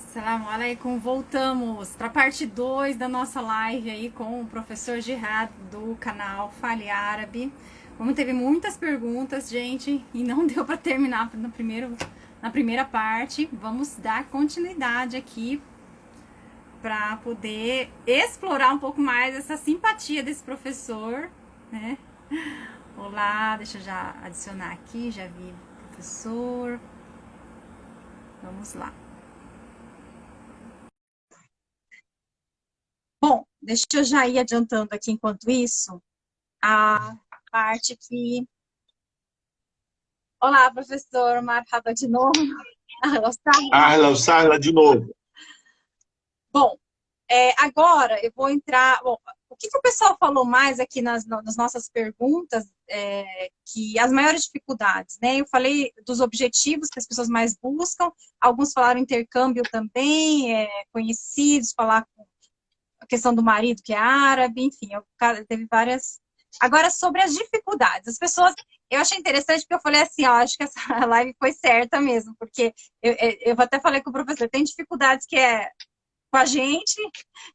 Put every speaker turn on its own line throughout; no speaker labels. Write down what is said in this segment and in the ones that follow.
Assalamu alaikum, voltamos para a parte 2 da nossa live aí com o professor Jihad do canal Fale Árabe. Como teve muitas perguntas, gente, e não deu para terminar na primeira parte, vamos dar continuidade aqui para poder explorar um pouco mais essa simpatia desse professor, né? Olá, deixa eu já adicionar aqui, já vi o professor. Vamos lá. Bom, deixa eu já ir adiantando aqui enquanto isso a parte que... Olá, professor, marhaba de novo.
Ahla, Sahla de novo.
Bom, agora eu vou entrar... Bom, o que o pessoal falou mais aqui nas nossas perguntas, que as maiores dificuldades, né? Eu falei dos objetivos que as pessoas mais buscam, alguns falaram intercâmbio também, conhecidos, falar com a questão do marido que é árabe, enfim, teve várias... Agora, sobre as dificuldades, as pessoas... Eu achei interessante porque eu falei assim, ó, acho que essa live foi certa mesmo, porque eu até falei com o professor, tem dificuldades que é com a gente,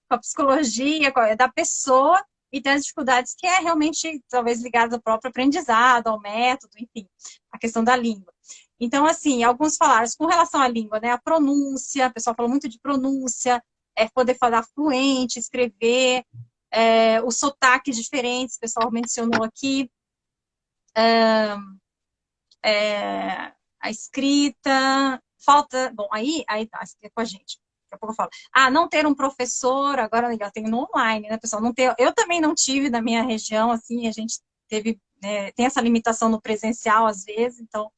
com a psicologia, da pessoa, e tem as dificuldades que é realmente, talvez, ligada ao próprio aprendizado, ao método, enfim, a questão da língua. Então, assim, alguns falaram, com relação à língua, né, a pronúncia, o pessoal falou muito de pronúncia, poder falar fluente, escrever, os sotaques diferentes, o pessoal mencionou aqui, a escrita, falta, bom, aí tá, é com a gente. Daqui a pouco eu falo. Não ter um professor, agora eu tenho no online, né, pessoal? Não ter, eu também não tive na minha região, assim, a gente teve, tem essa limitação no presencial às vezes, então.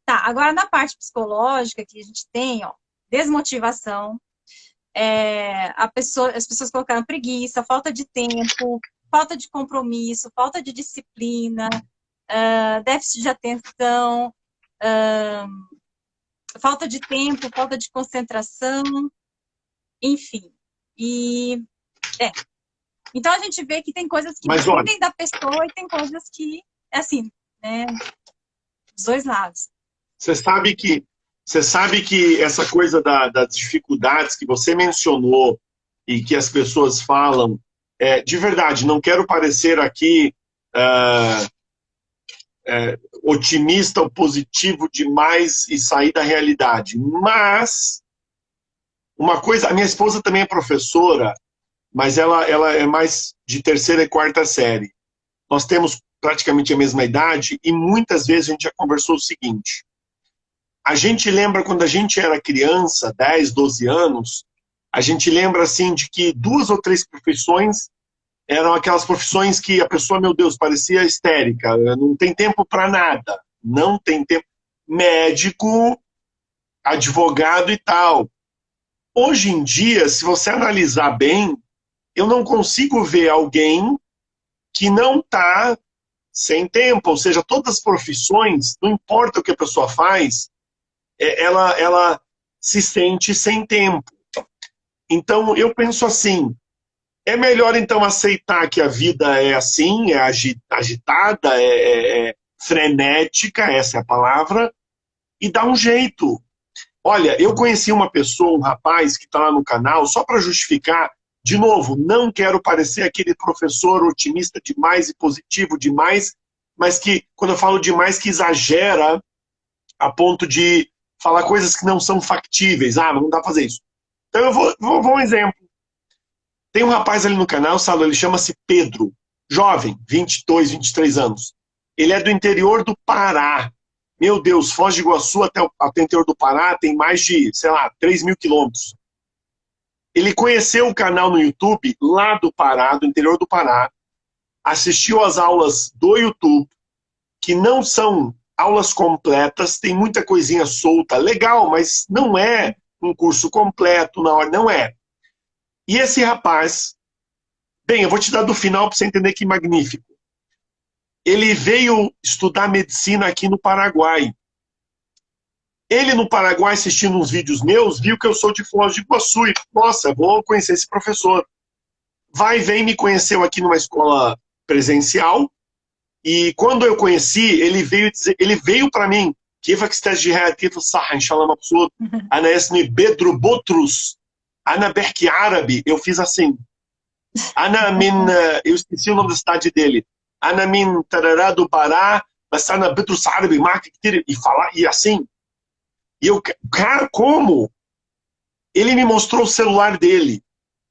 Tá, agora na parte psicológica que a gente tem, ó, desmotivação, as pessoas colocaram preguiça, falta de tempo, falta de compromisso, falta de disciplina, déficit de atenção, falta de tempo, falta de concentração, enfim. Então a gente vê que tem coisas que
Mas olha,
dependem da pessoa e tem coisas que, assim, né, dos dois lados.
você sabe que essa coisa das dificuldades que você mencionou e que as pessoas falam, de verdade, não quero parecer aqui otimista ou positivo demais e sair da realidade, mas uma coisa, a minha esposa também é professora, mas ela é mais de terceira e quarta série. Nós temos praticamente a mesma idade e muitas vezes a gente já conversou o seguinte: a gente lembra quando a gente era criança, 10, 12 anos, a gente lembra assim de que 2 ou 3 profissões eram aquelas profissões que a pessoa, meu Deus, parecia histérica, não tem tempo para nada, não tem tempo. Médico, advogado e tal. Hoje em dia, se você analisar bem, eu não consigo ver alguém que não está sem tempo, ou seja, todas as profissões, não importa o que a pessoa faz, ela se sente sem tempo. Então, eu penso assim, é melhor então aceitar que a vida é assim, é agitada, é frenética, essa é a palavra, e dar um jeito. Olha, eu conheci uma pessoa, um rapaz que está lá no canal, só para justificar, de novo, não quero parecer aquele professor otimista demais e positivo demais, mas que, quando eu falo demais, que exagera a ponto de falar coisas que não são factíveis. Mas não dá para fazer isso. Então eu vou um exemplo. Tem um rapaz ali no canal, Saulo, ele chama-se Pedro, jovem, 22, 23 anos. Ele é do interior do Pará. Meu Deus, Foz do Iguaçu até o interior do Pará tem mais de, sei lá, 3.000 quilômetros. Ele conheceu o canal no YouTube lá do Pará, do interior do Pará, assistiu às aulas do YouTube, que não são aulas completas, tem muita coisinha solta, legal, mas não é um curso completo na hora, não é. E esse rapaz, bem, eu vou te dar do final para você entender que magnífico. Ele veio estudar medicina aqui no Paraguai. Ele no Paraguai, assistindo uns vídeos meus, viu que eu sou de Foz do Iguaçu e, nossa, vou conhecer esse professor. Vai e vem, me conheceu aqui numa escola presencial, e quando eu conheci, ele veio para mim كيفك استاذ كيف الصحة إن شاء الله مبسوط أنا اسمي بيدرو بطرس أنا بحكي عربي eu fiz assim أنا من eu esqueci o nome da cidade dele أنا من Tarará do Pará بس أنا بدرس عربي معك كتير e falar e assim e eu cara como ele me mostrou o celular dele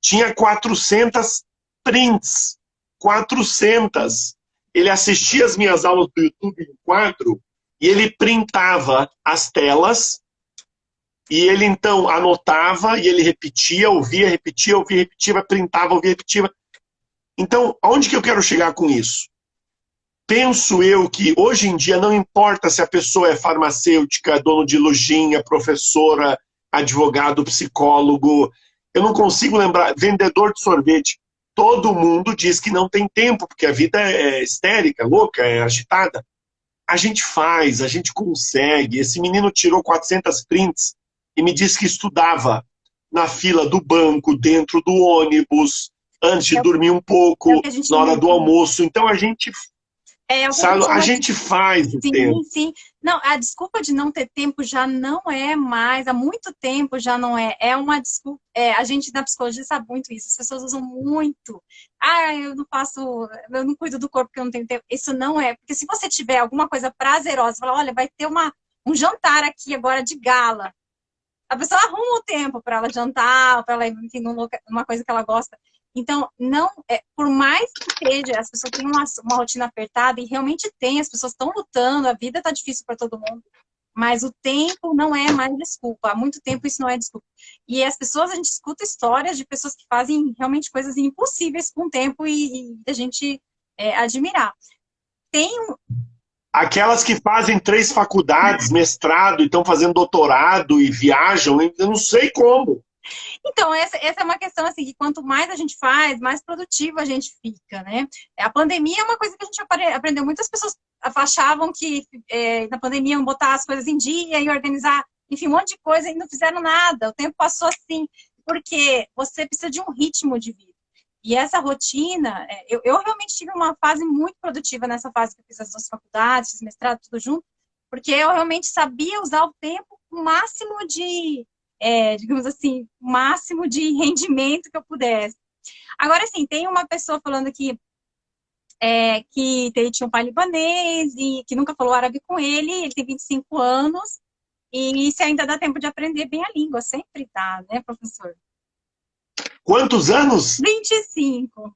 tinha 400 prints 400 ele assistia as minhas aulas do YouTube em quadro e ele printava as telas e ele então anotava e ele repetia, ouvia, repetia, ouvia, repetia, printava, ouvia, repetia. Então, aonde que eu quero chegar com isso? Penso eu que hoje em dia não importa se a pessoa é farmacêutica, dono de lojinha, professora, advogado, psicólogo, eu não consigo lembrar, vendedor de sorvete. Todo mundo diz que não tem tempo, porque a vida é histérica, louca, é agitada. A gente faz, a gente consegue. Esse menino tirou 400 prints e me disse que estudava na fila do banco, dentro do ônibus, antes de dormir um pouco, na hora do almoço. Então a gente, sabe, a gente faz o tempo.
Sim. Não, a desculpa de não ter tempo já não é mais, há muito tempo já não é. É uma desculpa. A gente na psicologia sabe muito isso. As pessoas usam muito. Eu não cuido do corpo porque eu não tenho tempo. Isso não é. Porque se você tiver alguma coisa prazerosa, falar, olha, vai ter um jantar aqui agora de gala. A pessoa arruma o tempo para ela jantar, para ela, enfim, numa coisa que ela gosta. Então, não, por mais que seja, as pessoas têm uma rotina apertada, e realmente tem, as pessoas estão lutando, a vida está difícil para todo mundo, mas o tempo não é mais desculpa. Há muito tempo isso não é desculpa. E as pessoas, a gente escuta histórias de pessoas que fazem realmente coisas impossíveis com o tempo e a gente admirar.
Aquelas que fazem 3 faculdades, mestrado, e estão fazendo doutorado e viajam, eu não sei como.
Então, essa é uma questão assim, que quanto mais a gente faz, mais produtivo a gente fica, né? A pandemia é uma coisa que a gente aprendeu. Muitas pessoas achavam que na pandemia iam botar as coisas em dia e organizar, enfim, um monte de coisa e não fizeram nada. O tempo passou assim, porque você precisa de um ritmo de vida. E essa rotina, eu realmente tive uma fase muito produtiva nessa fase que eu fiz as 2 faculdades, fiz mestrado, tudo junto, porque eu realmente sabia usar o tempo com o máximo de, digamos assim, o máximo de rendimento que eu pudesse. Agora, sim, tem uma pessoa falando aqui que ele tinha um pai libanês e que nunca falou árabe com ele tem 25 anos, e se ainda dá tempo de aprender bem a língua, sempre dá, né, professor?
Quantos anos?
25.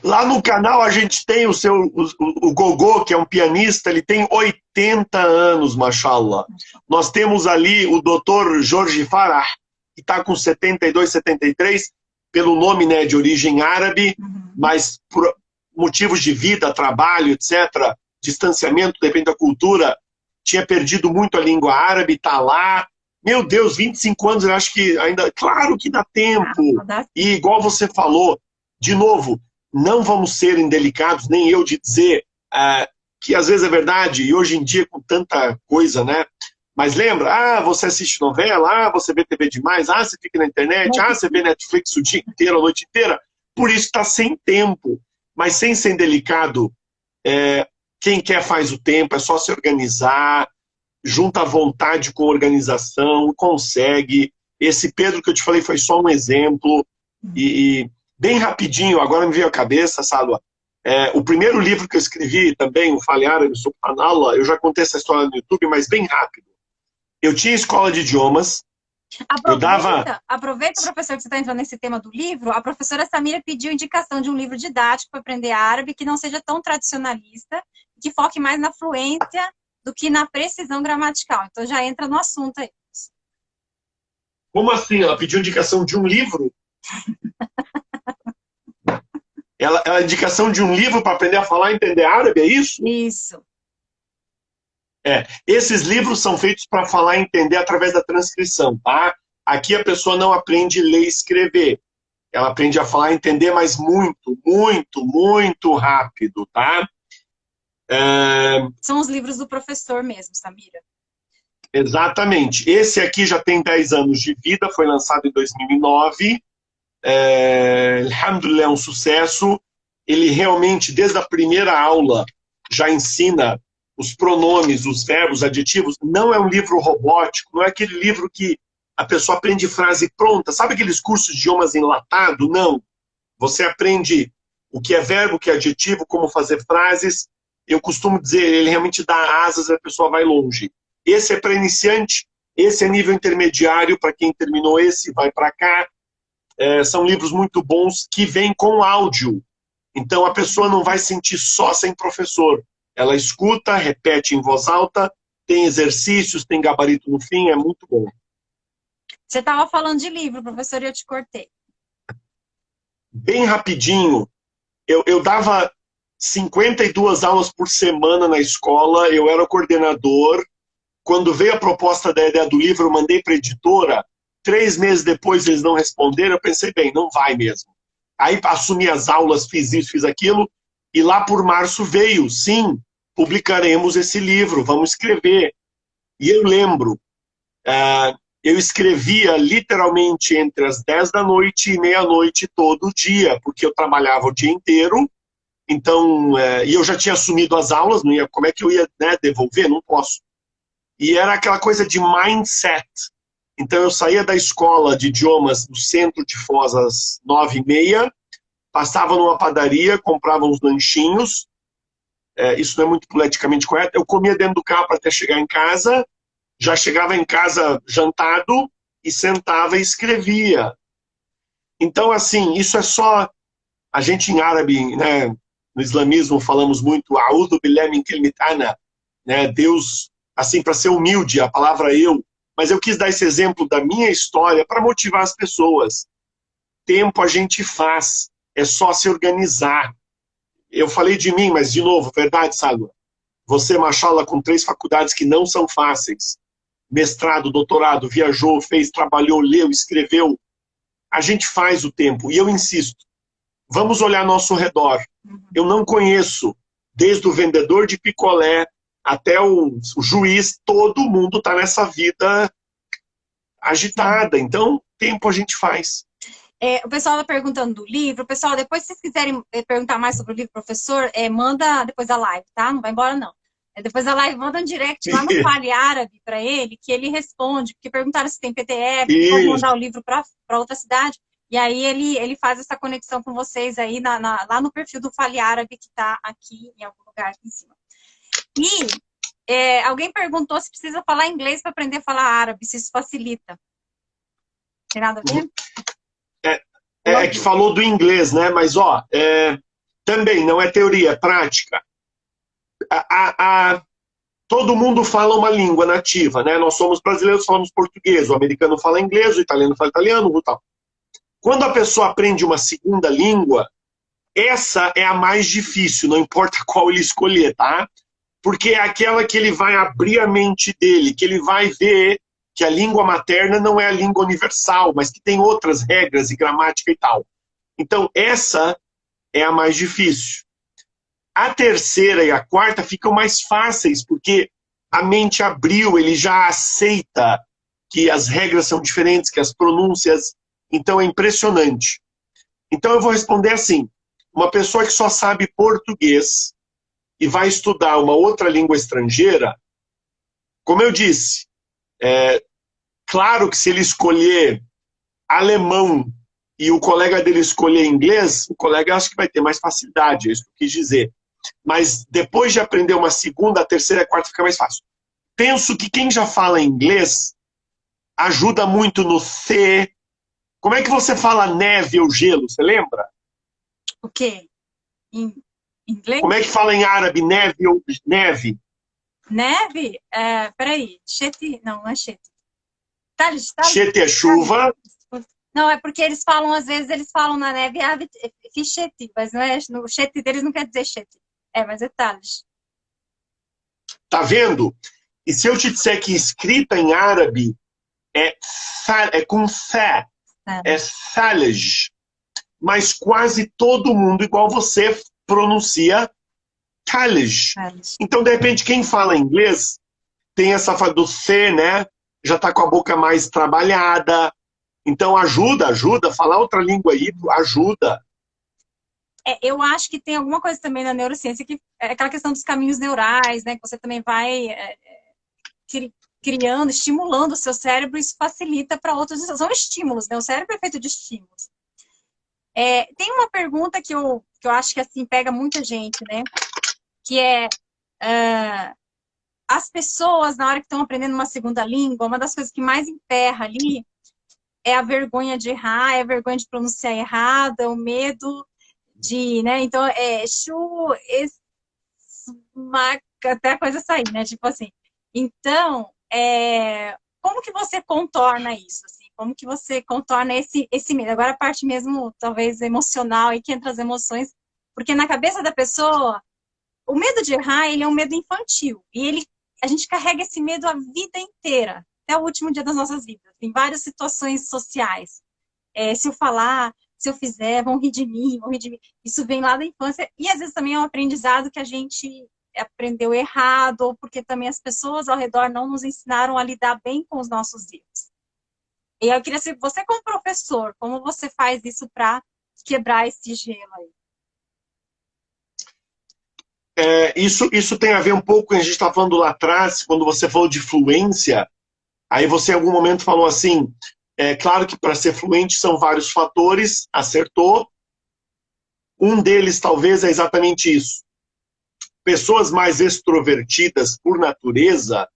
Lá no canal a gente tem o Gogô, que é um pianista, ele tem 80 anos, mashallah. Nós temos ali o Dr. Jorge Farah, que está com 72, 73, pelo nome, né, de origem árabe, mas por motivos de vida, trabalho, etc., distanciamento, depende da cultura, tinha perdido muito a língua árabe, está lá. Meu Deus, 25 anos, eu acho que ainda... Claro que dá tempo. E igual você falou, de novo, não vamos ser indelicados, nem eu, de dizer que às vezes é verdade, e hoje em dia com tanta coisa, né? Mas lembra, você assiste novela, você vê TV demais, você fica na internet, você vê Netflix o dia inteiro, a noite inteira. Por isso está sem tempo. Mas sem ser indelicado, quem quer faz o tempo, é só se organizar, junta a vontade com a organização, consegue. Esse Pedro que eu te falei foi só um exemplo. E bem rapidinho, agora me veio à cabeça, Salwa, o primeiro livro que eu escrevi também, o Fale Árabe, Subhanallah, eu já contei essa história no YouTube, mas bem rápido. Eu tinha escola de idiomas.
Aproveita, professor, que você está entrando nesse tema do livro. A professora Samira pediu indicação de um livro didático para aprender árabe, que não seja tão tradicionalista, que foque mais na fluência do que na precisão gramatical. Então já entra no assunto aí.
Como assim? Ela pediu indicação de um livro? Ela indicação de um livro para aprender a falar e entender árabe, é isso?
Isso.
Esses livros são feitos para falar e entender através da transcrição, tá? Aqui a pessoa não aprende a ler e escrever. Ela aprende a falar e entender, mas muito, muito, muito rápido, tá?
São os livros do professor mesmo, Samira.
Exatamente. Esse aqui já tem 10 anos de vida, foi lançado em 2009. Alhamdulillah, é um sucesso. Ele realmente, desde a primeira aula, já ensina os pronomes, os verbos, os adjetivos. Não é um livro robótico, não é aquele livro que a pessoa aprende frase pronta. Sabe aqueles cursos de idiomas enlatado? Não. Você aprende o que é verbo, o que é adjetivo, como fazer frases. Eu costumo dizer, ele realmente dá asas e a pessoa vai longe. Esse é para iniciante, esse é nível intermediário, para quem terminou esse, vai para cá. São livros muito bons que vêm com áudio. Então a pessoa não vai sentir só sem professor. Ela escuta, repete em voz alta, tem exercícios, tem gabarito no fim, é muito bom.
Você estava falando de livro, professor, e eu te cortei.
Bem rapidinho, eu dava 52 aulas por semana na escola, eu era o coordenador. Quando veio a proposta da ideia do livro, eu mandei para a editora. 3 meses depois eles não responderam, eu pensei, bem, não vai mesmo. Aí assumi as aulas, fiz isso, fiz aquilo, e lá por março veio, sim, publicaremos esse livro, vamos escrever. E eu lembro, eu escrevia literalmente entre as 10 da noite e meia-noite todo dia, porque eu trabalhava o dia inteiro, então, e eu já tinha assumido as aulas, não ia, como é que eu ia, né, devolver? Não posso. E era aquela coisa de mindset. Então eu saía da escola de idiomas do centro de Foz às 9h30, passava numa padaria, comprava uns lanchinhos, isso não é muito politicamente correto, eu comia dentro do carro para até chegar em casa, já chegava em casa jantado e sentava e escrevia. Então, assim, isso é só... A gente em árabe, né, no islamismo, falamos muito A'udhu billahi min kalimat ana, né, Deus, assim, para ser humilde, a palavra eu. Mas eu quis dar esse exemplo da minha história para motivar as pessoas. Tempo a gente faz, é só se organizar. Eu falei de mim, mas de novo, verdade, Salwa? Você, machallah, com 3 faculdades que não são fáceis, mestrado, doutorado, viajou, fez, trabalhou, leu, escreveu, a gente faz o tempo. E eu insisto, vamos olhar ao nosso redor. Eu não conheço, desde o vendedor de picolé até o juiz, todo mundo está nessa vida agitada. Então, tempo a gente faz.
O pessoal está perguntando do livro. Pessoal, depois se vocês quiserem perguntar mais sobre o livro, professor, manda depois da live, tá? Não vai embora, não. Depois da live, manda um direct lá no Fale Árabe para ele, que ele responde, porque perguntaram se tem PDF, como mandar o livro para outra cidade. E aí ele faz essa conexão com vocês aí lá no perfil do Fale Árabe, que está aqui em algum lugar aqui em cima. E alguém perguntou se precisa falar inglês para aprender a falar árabe, se isso facilita. Tem nada a ver?
Que falou do inglês, né? Mas, ó, também não é teoria, é prática. Todo mundo fala uma língua nativa, né? Nós somos brasileiros, falamos português, o americano fala inglês, o italiano fala italiano, o tal. Quando a pessoa aprende uma segunda língua, essa é a mais difícil, não importa qual ele escolher, tá? Porque é aquela que ele vai abrir a mente dele, que ele vai ver que a língua materna não é a língua universal, mas que tem outras regras e gramática e tal. Então, essa é a mais difícil. A terceira e a quarta ficam mais fáceis, porque a mente abriu, ele já aceita que as regras são diferentes, que as pronúncias... Então, é impressionante. Então, eu vou responder assim. Uma pessoa que só sabe português e vai estudar uma outra língua estrangeira, como eu disse, claro que se ele escolher alemão e o colega dele escolher inglês, o colega acho que vai ter mais facilidade, é isso que eu quis dizer. Mas depois de aprender uma segunda, a terceira e a quarta fica mais fácil. Penso que quem já fala inglês ajuda muito no C. Como é que você fala neve ou gelo, você lembra?
O quê? Em inglês?
Como é que fala em árabe neve ou neve?
Neve? Peraí. Chete? Não é chete.
Chete é chuva.
Não, é porque eles falam, às vezes, eles falam na neve chete, mas não é, o chete deles não quer dizer chete. Mas é talis.
Tá vendo? E se eu te disser que escrita em árabe é com fé, é thalij, mas quase todo mundo, igual você, pronuncia thalij. Então, de repente, quem fala inglês tem essa fala do C, né? Já tá com a boca mais trabalhada. Então, ajuda, falar outra língua aí, ajuda.
Eu acho que tem alguma coisa também na neurociência que é aquela questão dos caminhos neurais, né? Que você também vai criando, estimulando o seu cérebro, isso facilita para outros. São estímulos, né? O cérebro é feito de estímulos. Tem uma pergunta que eu acho que assim pega muita gente, né? Que é as pessoas, na hora que estão aprendendo uma segunda língua, uma das coisas que mais emperra ali é a vergonha de errar, é a vergonha de pronunciar errada, o medo de, né? Então, até a coisa sair, né? Tipo assim. Então, como que você contorna isso? Assim? Como que você contorna esse medo? Agora a parte mesmo, talvez, emocional, e que entra as emoções, porque na cabeça da pessoa, o medo de errar, ele é um medo infantil. E a gente carrega esse medo a vida inteira, até o último dia das nossas vidas, em várias situações sociais. Se eu falar, se eu fizer, vão rir de mim, vão rir de mim. Isso vem lá da infância, e às vezes também é um aprendizado que a gente aprendeu errado, ou porque também as pessoas ao redor não nos ensinaram a lidar bem com os nossos erros. E eu queria saber, você como professor, como você faz isso para quebrar esse gelo aí?
Isso tem a ver um pouco com o que a gente estava falando lá atrás, quando você falou de fluência, aí você em algum momento falou assim, claro que para ser fluente são vários fatores, acertou. Um deles talvez é exatamente isso. Pessoas mais extrovertidas por natureza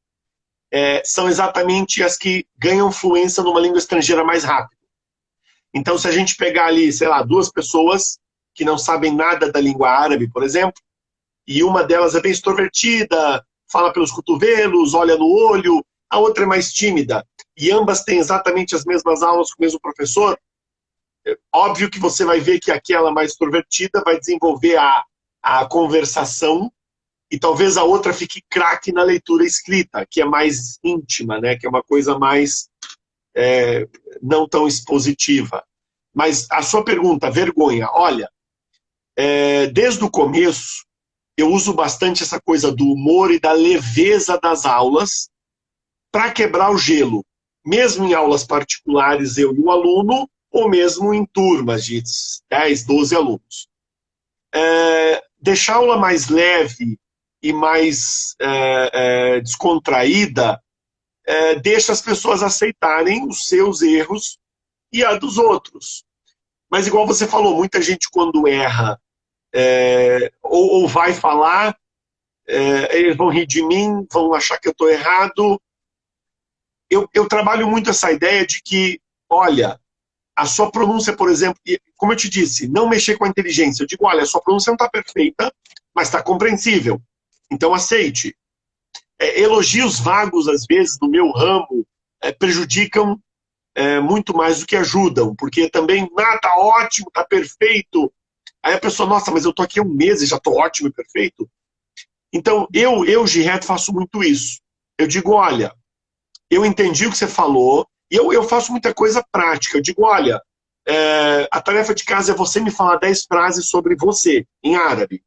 são exatamente as que ganham fluência numa língua estrangeira mais rápido. Então, se a gente pegar ali, sei lá, duas pessoas que não sabem nada da língua árabe, por exemplo, e uma delas é bem extrovertida, fala pelos cotovelos, olha no olho, a outra é mais tímida, e ambas têm exatamente as mesmas aulas com o mesmo professor, óbvio que você vai ver que aquela mais extrovertida vai desenvolver a conversação, e talvez a outra fique craque na leitura escrita, que é mais íntima, né? Que é uma coisa mais não tão expositiva. Mas a sua pergunta, vergonha, olha, desde o começo, eu uso bastante essa coisa do humor e da leveza das aulas para quebrar o gelo. Mesmo em aulas particulares, eu e o aluno, ou mesmo em turmas de 10, 12 alunos. Deixar a aula mais leve e mais descontraída deixa as pessoas aceitarem os seus erros e a dos outros. Mas igual você falou, muita gente quando erra ou vai falar, eles vão rir de mim, vão achar que eu estou errado. Eu trabalho muito essa ideia de que, olha, a sua pronúncia, por exemplo, como eu te disse, não mexer com a inteligência. Eu digo, olha, a sua pronúncia não está perfeita, mas está compreensível. Então aceite. Elogios vagos, às vezes, no meu ramo, prejudicam muito mais do que ajudam, porque também, tá ótimo, tá perfeito. Aí a pessoa, nossa, mas eu tô aqui há um mês e já tô ótimo e perfeito. Então, Gireto, faço muito isso. Eu digo, olha, eu entendi o que você falou, e eu faço muita coisa prática. Eu digo, olha, a tarefa de casa é você me falar 10 frases sobre você, em árabe.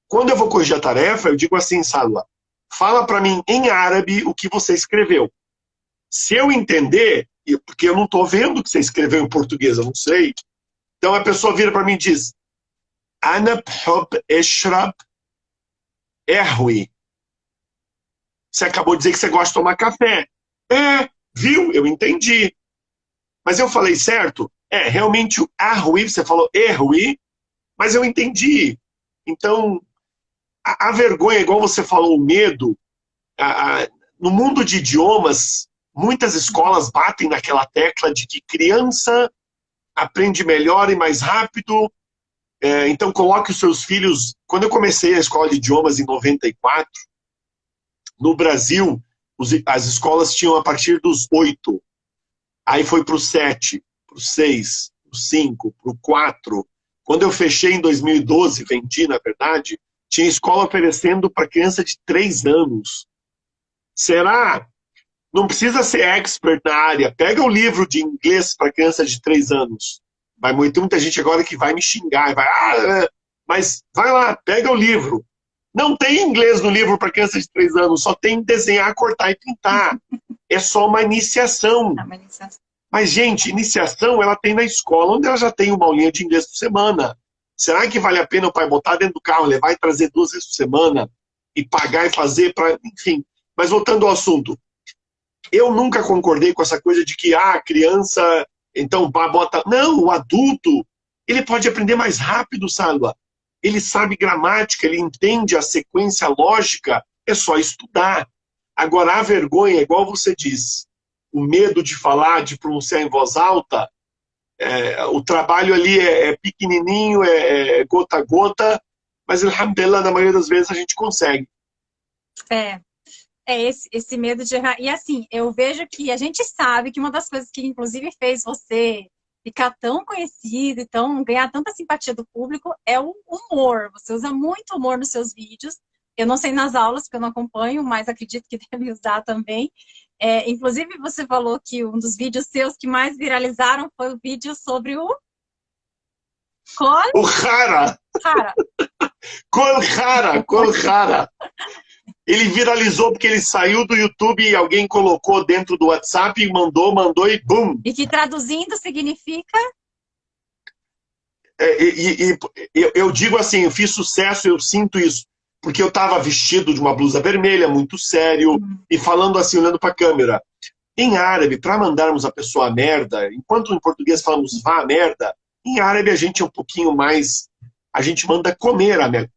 Quando eu vou corrigir a tarefa, eu digo assim, Salwa, fala para mim em árabe o que você escreveu. Se eu entender, porque eu não estou vendo o que você escreveu em português, eu não sei. Então a pessoa vira para mim e diz, Ana bhub eshrab erwi. Você acabou de dizer que você gosta de tomar café. Viu? Eu entendi. Mas eu falei certo? Realmente o arwi, você falou erwi, mas eu entendi. Então, a vergonha, igual você falou, o medo, no mundo de idiomas, muitas escolas batem naquela tecla de que criança aprende melhor e mais rápido. Então, coloque os seus filhos... Quando eu comecei a escola de idiomas em 94, no Brasil, as escolas tinham a partir dos 8. Aí foi para o 7, para o 6, para o 5, para o 4. Quando eu fechei em 2012, vendi, na verdade, tinha escola oferecendo para criança de 3 anos. Será? Não precisa ser expert na área. Pega o livro de inglês para criança de 3 anos. Vai muita gente agora que vai me xingar. Mas vai lá, pega o livro. Não tem inglês no livro para criança de 3 anos. Só tem desenhar, cortar e pintar. É só uma iniciação. Mas, gente, iniciação ela tem na escola, onde ela já tem uma aulinha de inglês por semana. Será que vale a pena o pai botar dentro do carro, levar e trazer 2 vezes por semana e pagar e fazer para... Enfim, mas voltando ao assunto. Eu nunca concordei com essa coisa de que a criança, então, bota... Não, o adulto, ele pode aprender mais rápido, Sálvia. Ele sabe gramática, ele entende a sequência lógica, é só estudar. Agora, a vergonha, igual você disse, o medo de falar, de pronunciar em voz alta, o trabalho ali é pequenininho, é gota a gota, mas, alhamdulillah, na maioria das vezes a gente consegue.
Esse medo de errar. E assim, eu vejo que a gente sabe que uma das coisas que, inclusive, fez você ficar tão conhecido e ganhar tanta simpatia do público é o humor. Você usa muito humor nos seus vídeos. Eu não sei nas aulas, porque eu não acompanho, mas acredito que deve usar também. Inclusive, você falou que um dos vídeos seus que mais viralizaram foi o vídeo sobre o...
O Jara! Col Jara! Ele viralizou porque ele saiu do YouTube e alguém colocou dentro do WhatsApp e mandou e bum!
E que traduzindo significa?
Eu digo assim, eu fiz sucesso, eu sinto isso. Porque eu estava vestido de uma blusa vermelha, muito sério, e falando assim, olhando para a câmera. Em árabe, para mandarmos a pessoa a merda, enquanto em português falamos vá a merda, em árabe a gente é um pouquinho mais... A gente manda comer a merda.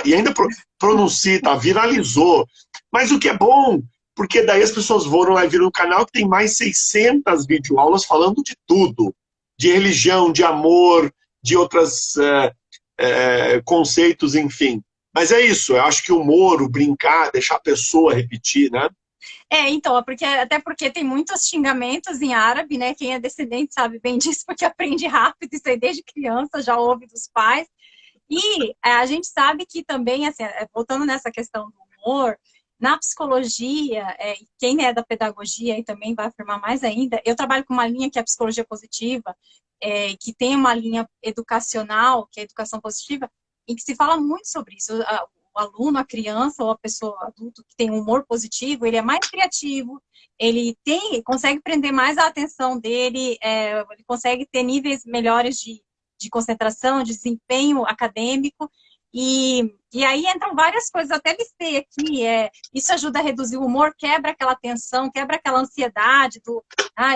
E ainda pronuncia, tá? Viralizou. Mas o que é bom, porque daí as pessoas foram lá e viram um canal que tem mais 600 videoaulas falando de tudo. De religião, de amor, de outros conceitos, enfim. Mas é isso, eu acho que o humor, o brincar, deixar a pessoa repetir, né?
Então, até porque tem muitos xingamentos em árabe, né? Quem é descendente sabe bem disso, porque aprende rápido, isso aí desde criança, já ouve dos pais. E a gente sabe que também, assim, voltando nessa questão do humor, na psicologia, quem é da pedagogia e também vai afirmar mais ainda, eu trabalho com uma linha que é a psicologia positiva, que tem uma linha educacional, que é a educação positiva, em que se fala muito sobre isso. O aluno, a criança ou a pessoa adulta que tem um humor positivo, ele é mais criativo, ele consegue prender mais a atenção dele, ele consegue ter níveis melhores de concentração, de desempenho acadêmico, e aí entram várias coisas, até listei aqui, isso ajuda a reduzir o humor, quebra aquela tensão, quebra aquela ansiedade do,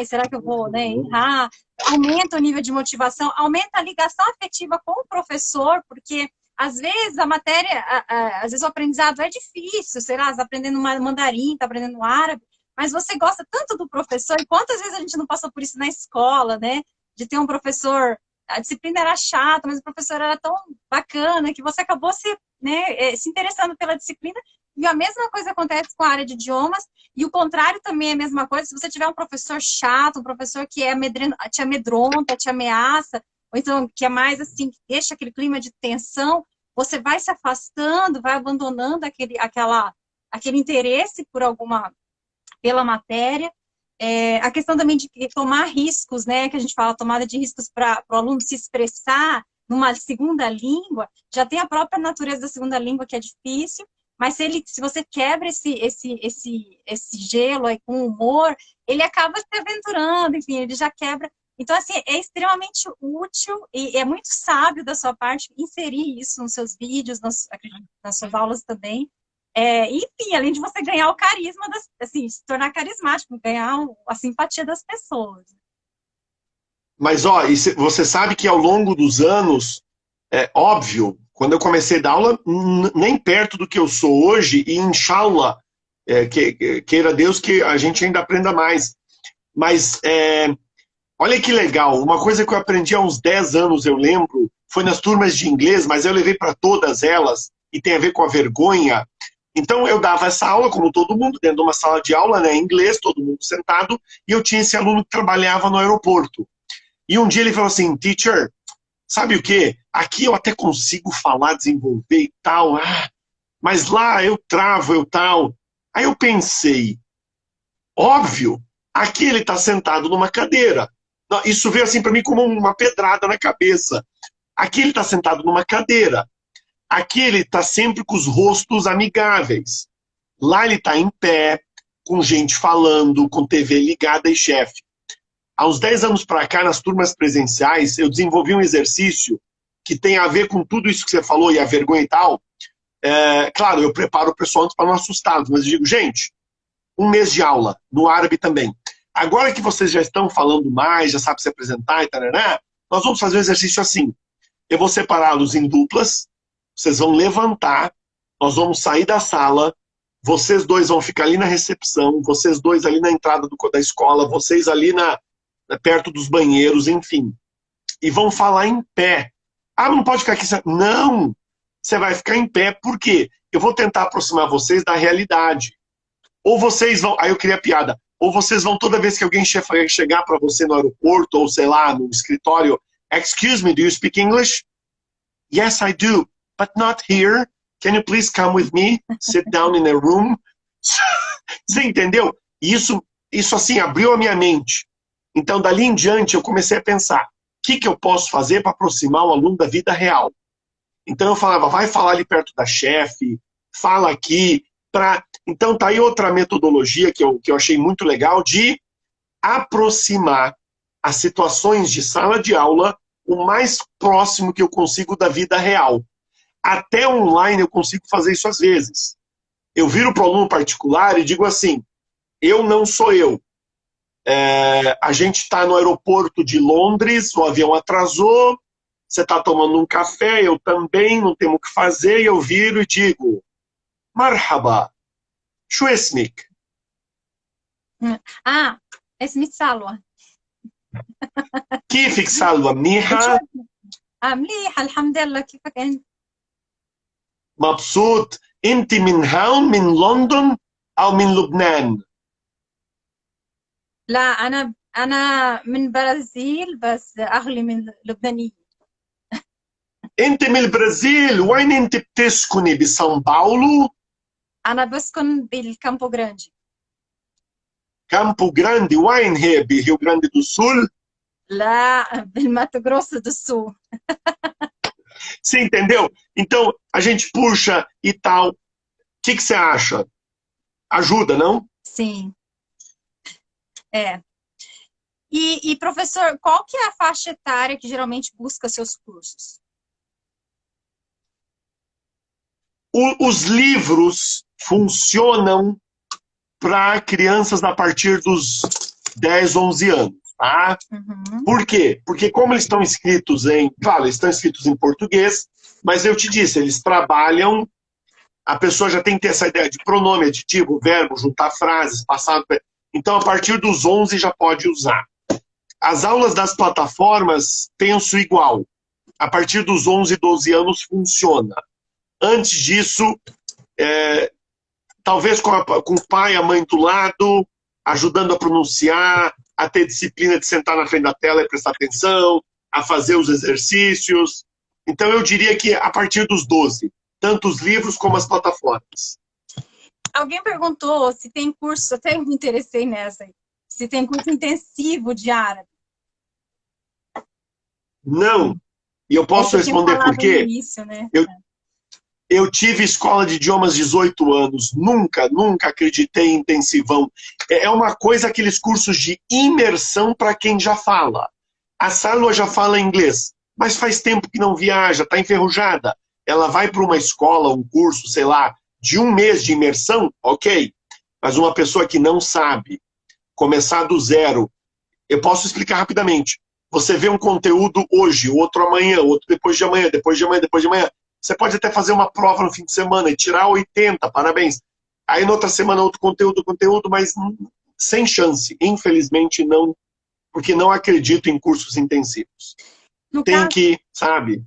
será que eu vou, né, errar? Aumenta o nível de motivação, aumenta a ligação afetiva com o professor, porque às vezes a matéria, às vezes o aprendizado é difícil, sei lá, você está aprendendo mandarim, está aprendendo árabe, mas você gosta tanto do professor, e quantas vezes a gente não passou por isso na escola, né? De ter um professor, a disciplina era chata, mas o professor era tão bacana que você acabou se interessando pela disciplina, e a mesma coisa acontece com a área de idiomas, e o contrário também é a mesma coisa, se você tiver um professor chato, um professor que te amedronta, te ameaça, ou então que é mais assim, que deixa aquele clima de tensão, você vai se afastando, vai abandonando aquele interesse pela matéria. A questão também de tomar riscos, né, que a gente fala, tomada de riscos para o aluno se expressar numa segunda língua, já tem a própria natureza da segunda língua que é difícil, mas se você quebra esse gelo aí com humor, ele acaba se aventurando, enfim, ele já quebra. Então, assim, é extremamente útil e é muito sábio da sua parte inserir isso nos seus vídeos, nas suas aulas também. Enfim, além de você ganhar o carisma, assim, se tornar carismático, ganhar a simpatia das pessoas.
Mas, você sabe que ao longo dos anos, óbvio, quando eu comecei a dar aula, nem perto do que eu sou hoje, e inshallah, queira Deus que a gente ainda aprenda mais. Mas... olha que legal, uma coisa que eu aprendi há uns 10 anos, eu lembro, foi nas turmas de inglês, mas eu levei para todas elas, e tem a ver com a vergonha. Então eu dava essa aula, como todo mundo, dentro de uma sala de aula, né, em inglês, todo mundo sentado, e eu tinha esse aluno que trabalhava no aeroporto. E um dia ele falou assim, teacher, sabe o quê? Aqui eu até consigo falar, desenvolver e tal, mas lá eu travo, eu tal. Aí eu pensei, óbvio, aqui ele está sentado numa cadeira. Isso veio assim para mim como uma pedrada na cabeça. Aqui ele está sentado numa cadeira. Aqui ele está sempre com os rostos amigáveis. Lá ele está em pé, com gente falando, com TV ligada e chefe. Há uns 10 anos para cá, nas turmas presenciais, eu desenvolvi um exercício que tem a ver com tudo isso que você falou e a vergonha e tal, claro, eu preparo o pessoal antes para não assustá-los, mas eu digo, gente, um mês de aula, no árabe também. Agora que vocês já estão falando mais, já sabem se apresentar e tal, nós vamos fazer um exercício assim. Eu vou separá-los em duplas, vocês vão levantar, nós vamos sair da sala, vocês dois vão ficar ali na recepção, vocês dois ali na entrada da escola, vocês ali perto dos banheiros, enfim. E vão falar em pé. Ah, não pode ficar aqui. Não! Você vai ficar em pé, por quê? Eu vou tentar aproximar vocês da realidade. Ou vocês vão... Aí eu queria piada. Ou vocês vão, toda vez que alguém chegar para você no aeroporto, ou sei lá, no escritório, excuse me, do you speak English? Yes, I do, but not here. Can you please come with me? Sit down in a room. Você entendeu? Isso assim, abriu a minha mente. Então, dali em diante, eu comecei a pensar, o que eu posso fazer para aproximar o aluno da vida real? Então, eu falava, vai falar ali perto da chefe, fala aqui. Então, tá aí outra metodologia que eu achei muito legal de aproximar as situações de sala de aula o mais próximo que eu consigo da vida real. Até online eu consigo fazer isso às vezes. Eu viro para o aluno particular e digo assim, eu não sou eu. A gente está no aeroporto de Londres, o avião atrasou, você está tomando um café, eu também, não temos o que fazer, e eu viro e digo, Marhaba, شو اسمك?
اسمي سالوة.
كيفك سالوة؟ منيحة؟
مليحة الحمد لله، كيفك أنت؟
مبسوط. أنت من هون من لندن أو من لبنان؟
لا أنا من برازيل، بس أهلي من لبنانية.
أنت من البرازيل، وين أنت بتسكني؟ بسان باولو؟
أنا بسكن بالكامبو جراندي.
كامبو جراندي وين هي؟ بريو جراندي دو سول؟
لا، بالماتو جروسو do Sul.
Você entendeu? Então, a gente puxa e tal. O que você acha? Ajuda, não?
Sim. E, professor, qual que é a faixa etária que geralmente busca seus cursos?
Os livros funcionam para crianças a partir dos 10, 11 anos, tá?
Uhum.
Por quê? Porque como eles estão escritos claro, eles estão escritos em português, mas eu te disse, eles trabalham, a pessoa já tem que ter essa ideia de pronome, aditivo, verbo, juntar frases, passado... Então, a partir dos 11 já pode usar. As aulas das plataformas, penso igual. A partir dos 11, 12 anos funciona. Antes disso, talvez com o pai e a mãe do lado, ajudando a pronunciar, a ter disciplina de sentar na frente da tela e prestar atenção, a fazer os exercícios. Então, eu diria que a partir dos 12, tanto os livros como as plataformas.
Alguém perguntou se tem curso, até eu me interessei nessa, se tem curso intensivo de árabe.
Não. E eu posso responder por quê?
Início, né?
Eu tive escola de idiomas 18 anos, nunca acreditei em intensivão. É uma coisa, aqueles cursos de imersão para quem já fala. A Salwa já fala inglês, mas faz tempo que não viaja, está enferrujada. Ela vai para uma escola, um curso, sei lá, de um mês de imersão, ok. Mas uma pessoa que não sabe, começar do zero, eu posso explicar rapidamente. Você vê um conteúdo hoje, outro amanhã, outro depois de amanhã, depois de amanhã, depois de amanhã. Você pode até fazer uma prova no fim de semana e tirar 80, parabéns. Aí, na outra semana, outro conteúdo, mas sem chance. Infelizmente, não, porque não acredito em cursos intensivos. Tem que, sabe?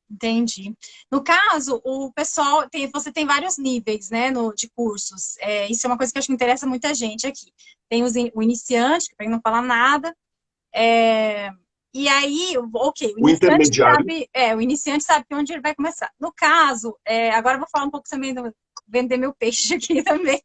Entendi. No caso, o pessoal, você tem vários níveis, né, de cursos. Isso é uma coisa que eu acho que interessa muita gente aqui. Tem o iniciante, que para não falar nada. E aí, ok, o iniciante sabe onde ele vai começar. No caso, agora eu vou falar um pouco também vender meu peixe aqui também.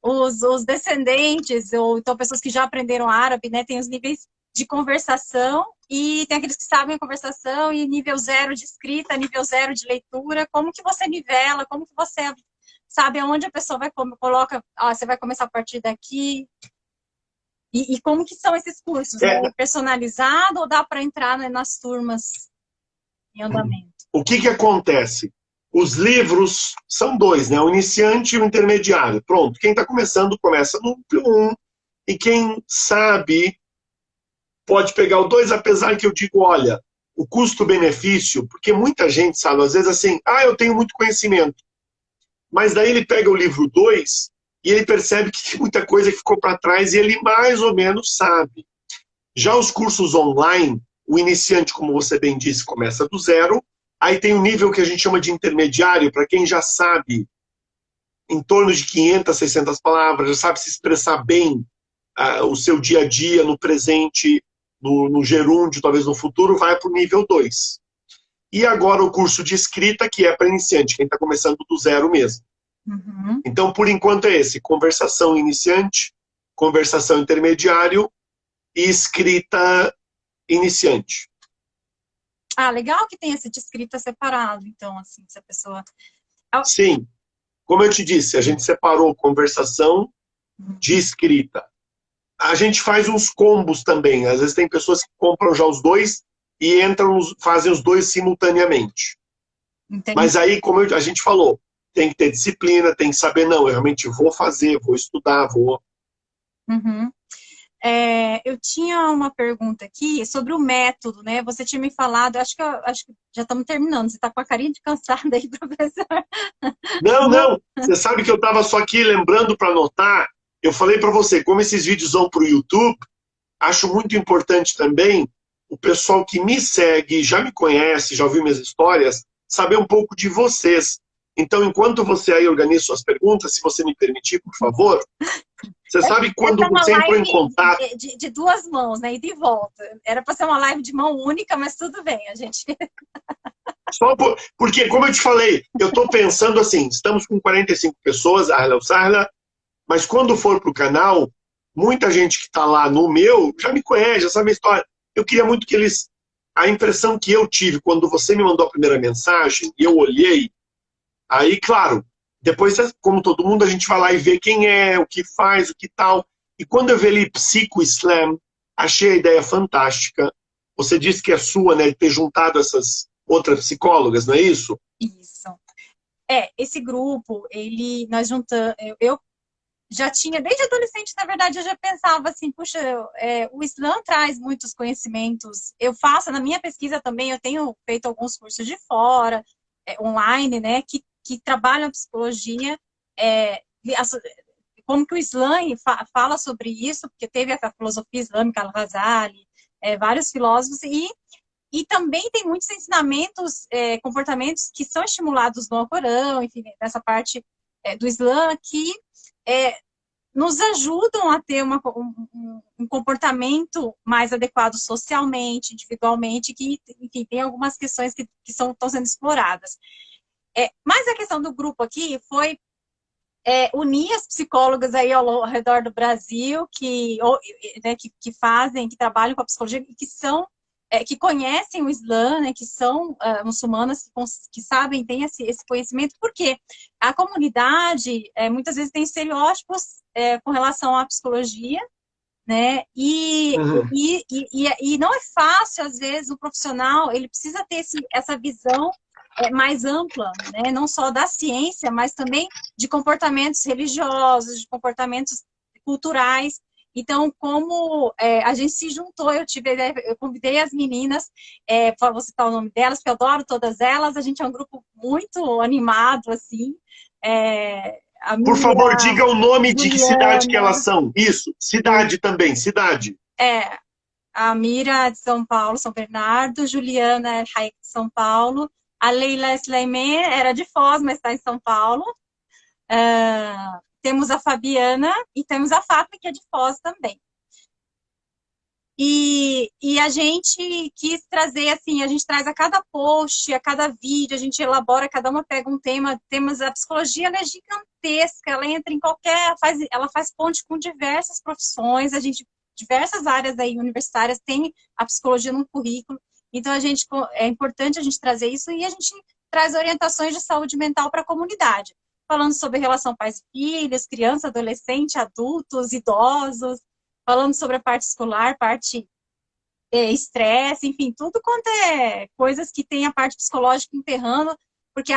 Os descendentes, ou então pessoas que já aprenderam árabe, né, tem os níveis de conversação e tem aqueles que sabem a conversação e nível 0 de escrita, nível 0 de leitura. Como que você nivela? Como que você sabe aonde a pessoa coloca, você vai começar a partir daqui? E como que são esses cursos? É personalizado ou dá para entrar, né, nas turmas? em andamento.
O que que acontece? Os livros são dois, né? O iniciante e o intermediário. Pronto, quem está começando, começa no 1, e quem sabe pode pegar o 2, apesar que eu digo, olha, o custo-benefício, porque muita gente sabe, às vezes assim, eu tenho muito conhecimento, mas daí ele pega o livro 2 e ele percebe que tem muita coisa que ficou para trás e ele mais ou menos sabe. Já os cursos online, o iniciante, como você bem disse, começa do 0, aí tem o nível que a gente chama de intermediário, para quem já sabe em torno de 500, 600 palavras, já sabe se expressar bem o seu dia a dia, no presente, no gerúndio, talvez no futuro, vai para o nível 2. E agora o curso de escrita, que é para iniciante, quem está começando do 0 mesmo.
Uhum.
Então, por enquanto é esse, conversação iniciante, conversação intermediário e escrita iniciante.
Legal que tem esse de escrita separado, então, assim, se a pessoa...
Sim, como eu te disse, a gente separou conversação de escrita. A gente faz uns combos também. Às vezes tem pessoas que compram já os dois e fazem os dois simultaneamente.
Entendi.
Mas aí, como a gente falou, tem que ter disciplina, tem que saber, não, eu realmente vou fazer, vou estudar, vou...
Uhum. Eu tinha uma pergunta aqui sobre o método, né? Você tinha me falado, acho que já estamos terminando, você está com a carinha de cansada aí, professor.
Não, você sabe que eu estava só aqui lembrando para anotar, eu falei para você, como esses vídeos vão para o YouTube, acho muito importante também o pessoal que me segue, já me conhece, já ouviu minhas histórias, saber um pouco de vocês. Então, enquanto você aí organiza suas perguntas, se você me permitir, por favor, você sabe quando você entrou em contato...
De duas mãos, né? E de volta. Era para ser uma live de mão única, mas tudo bem, a gente...
Porque, como eu te falei, eu estou pensando assim, estamos com 45 pessoas, mas quando for para o canal, muita gente que está lá no meu já me conhece, já sabe a história. Eu queria muito que eles... A impressão que eu tive quando você me mandou a primeira mensagem, e eu olhei, aí, claro, depois, como todo mundo, a gente vai lá e vê quem é, o que faz, o que tal. E quando eu vi ali Psico Slam, achei a ideia fantástica. Você disse que é sua, né, de ter juntado essas outras psicólogas, não é isso?
Isso. Esse grupo, nós juntamos, eu já tinha, desde adolescente, na verdade, eu já pensava assim, puxa, o Islã traz muitos conhecimentos, eu faço, na minha pesquisa também, eu tenho feito alguns cursos de fora, online, né, que trabalham a psicologia, como que o Islã fala sobre isso, porque teve a filosofia islâmica, Al-Ghazali, vários filósofos, e também tem muitos ensinamentos, comportamentos que são estimulados no Alcorão, enfim, nessa parte do Islã, que nos ajudam a ter um comportamento mais adequado socialmente, individualmente, que, enfim, tem algumas questões que estão sendo exploradas. Mas a questão do grupo aqui foi unir as psicólogas aí ao redor do Brasil que fazem, que trabalham com a psicologia e que conhecem o Islã, né, que são muçulmanas, que sabem, têm esse conhecimento, porque a comunidade muitas vezes tem estereótipos com relação à psicologia, né, e não é fácil, às vezes, o profissional, ele precisa ter essa visão mais ampla, né, não só da ciência, mas também de comportamentos religiosos, de comportamentos culturais. Então, como a gente se juntou, eu convidei as meninas, vou citar o nome delas, porque eu adoro todas elas, a gente é um grupo muito animado, assim.
Por favor, diga o nome de que cidade que elas são. Isso, cidade também, cidade.
A Mira de São Paulo, São Bernardo, Juliana de São Paulo, a Leila Sleiman era de Foz, mas está em São Paulo. Temos a Fabiana e temos a Fátima, que é de Foz também. E a gente quis trazer, assim, a gente traz a cada post, a cada vídeo, a gente elabora, cada uma pega um tema, a psicologia ela é gigantesca, ela entra em ela faz ponte com diversas profissões, diversas áreas aí universitárias tem a psicologia no currículo, então é importante a gente trazer isso e a gente traz orientações de saúde mental para a comunidade, falando sobre relação pais e filhos, criança, adolescente, adultos, idosos, falando sobre a parte escolar, parte estresse, enfim, tudo quanto é coisas que tem a parte psicológica enterrando, porque o